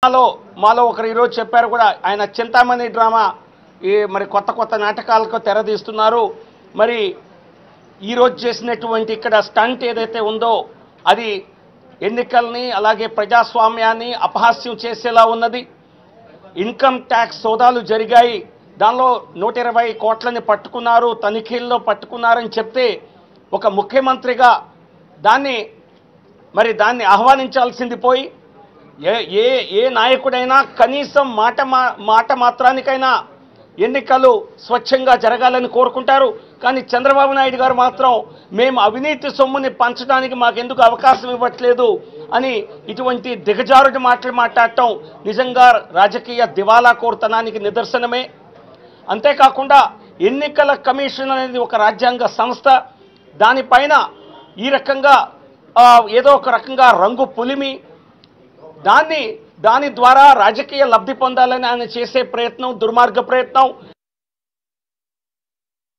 మాలో ఒకరు ఈరోజు చెప్పారు కూడా ఆయన చింతామణి డ్రామా మరి కొత్త నాటకాలకు తెరదీస్తున్నారు. మరి ఈరోజు చేసినటువంటి ఇక్కడ స్టంట్ ఏదైతే ఉందో అది ఎన్నికల్ని అలాగే ప్రజాస్వామ్యాన్ని అపహాస్యం చేసేలా ఉన్నది. ఇన్కమ్ ట్యాక్స్ సోదాలు జరిగాయి, దానిలో 120 కోట్లని పట్టుకున్నారు, తనిఖీల్లో పట్టుకున్నారని చెప్తే ఒక ముఖ్యమంత్రిగా దాన్ని ఆహ్వానించాల్సింది పోయి ఏ నాయకుడైనా కనీసం మాట మాత్రానికైనా ఎన్నికలు స్వచ్ఛంగా జరగాలని కోరుకుంటారు. కానీ చంద్రబాబు నాయుడు గారు మాత్రం మేము అవినీతి సొమ్ముని పంచడానికి మాకెందుకు అవకాశం ఇవ్వట్లేదు అని ఇటువంటి దిగజారుడు మాటలు మాట్లాడటం నిజంగా రాజకీయ దివాలా కోరుతనానికి నిదర్శనమే. అంతేకాకుండా ఎన్నికల కమిషన్ అనేది ఒక రాజ్యాంగ సంస్థ, దానిపైన ఈ రకంగా ఏదో ఒక రకంగా రంగు పులిమి దాని ద్వారా రాజకీయ లబ్ధి పొందాలని ఆయన చేసే ప్రయత్నం దుర్మార్గ ప్రయత్నం.